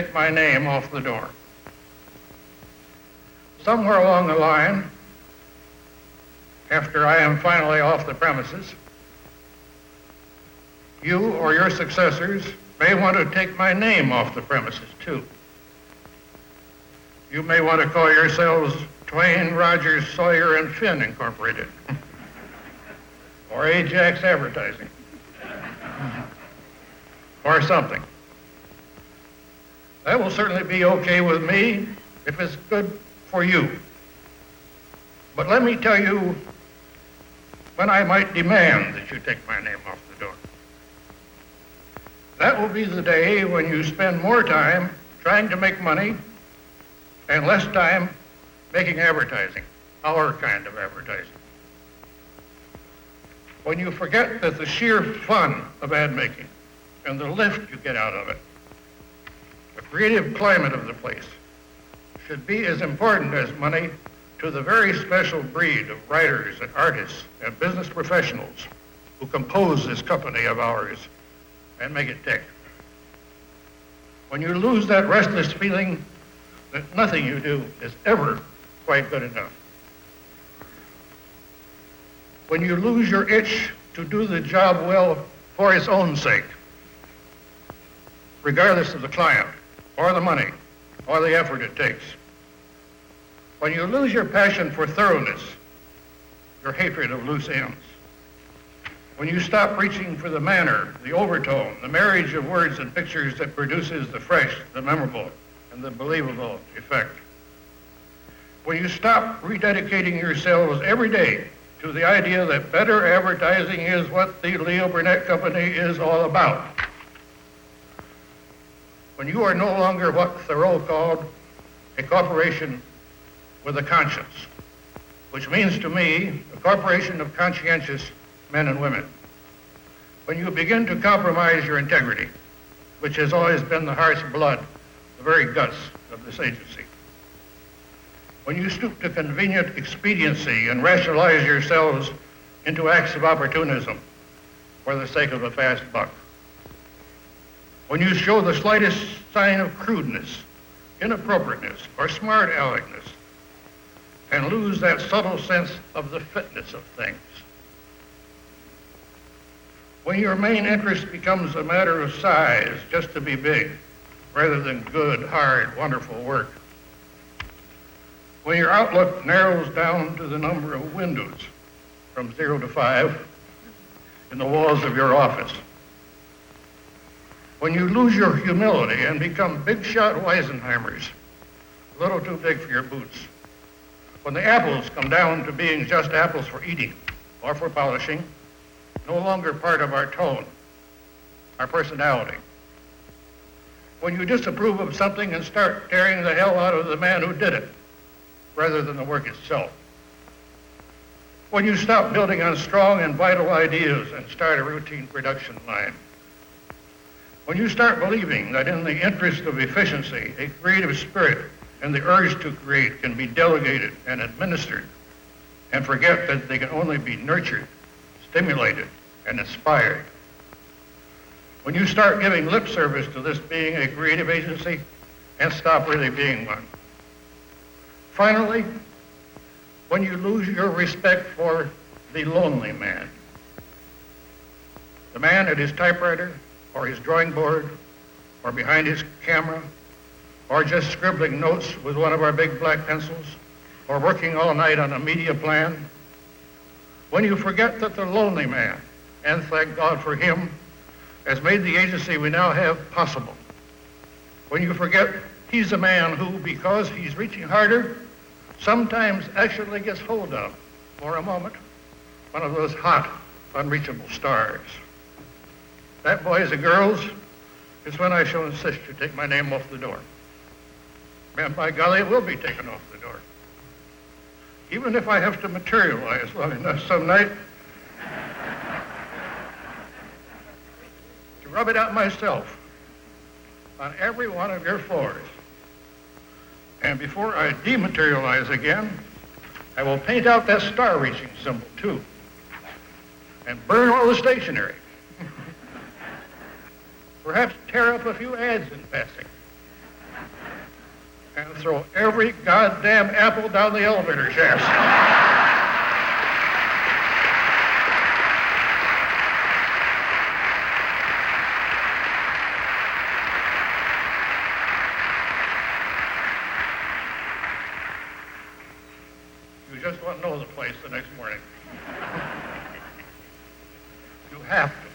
take my name off the door. Somewhere along the line, after I am finally off the premises, you or your successors may want to take my name off the premises too. You may want to call yourselves Twain, Rogers, Sawyer, and Finn Incorporated, or Ajax Advertising, or something. That will certainly be okay with me if it's good for you. But let me tell you when I might demand that you take my name off the door. That will be the day when you spend more time trying to make money and less time making advertising, our kind of advertising. When you forget that the sheer fun of ad making and the lift you get out of it, the creative climate of the place, should be as important as money to the very special breed of writers and artists and business professionals who compose this company of ours and make it tick. When you lose that restless feeling that nothing you do is ever quite good enough. When you lose your itch to do the job well for its own sake, regardless of the client or the money or the effort it takes. When you lose your passion for thoroughness, your hatred of loose ends. When you stop reaching for the manner, the overtone, the marriage of words and pictures that produces the fresh, the memorable, and the believable effect. When you stop rededicating yourselves every day to the idea that better advertising is what the Leo Burnett Company is all about. When you are no longer what Thoreau called a corporation with a conscience, which means to me a corporation of conscientious men and women. When you begin to compromise your integrity, which has always been the heart's blood, the very guts of this agency. When you stoop to convenient expediency and rationalize yourselves into acts of opportunism for the sake of a fast buck. When you show the slightest sign of crudeness, inappropriateness, or smart aleckness, and lose that subtle sense of the fitness of things. When your main interest becomes a matter of size, just to be big, rather than good, hard, wonderful work. When your outlook narrows down to the number of windows from 0 to 5 in the walls of your office. When you lose your humility and become big-shot Weisenheimers, a little too big for your boots. When the apples come down to being just apples for eating or for polishing, no longer part of our tone, our personality. When you disapprove of something and start tearing the hell out of the man who did it, rather than the work itself. When you stop building on strong and vital ideas and start a routine production line. When you start believing that in the interest of efficiency, a creative spirit and the urge to create can be delegated and administered, and forget that they can only be nurtured, stimulated, and inspired. When you start giving lip service to this being a creative agency and stop really being one. Finally, when you lose your respect for the lonely man, the man at his typewriter or his drawing board or behind his camera or just scribbling notes with one of our big black pencils or working all night on a media plan, when you forget that the lonely man, and thank God for him, has made the agency we now have possible. When you forget he's a man who, because he's reaching harder, sometimes actually gets hold of, for a moment, one of those hot, unreachable stars. That, boys and girls, is when I shall insist you take my name off the door. And by golly, it will be taken off the door. Even if I have to materialize long enough some night to rub it out myself on every one of your floors. And before I dematerialize again, I will paint out that star-reaching symbol, too, and burn all the stationery. Perhaps tear up a few ads in passing. and throw every goddamn apple down the elevator shafts. You just won't know the place the next morning. You have to.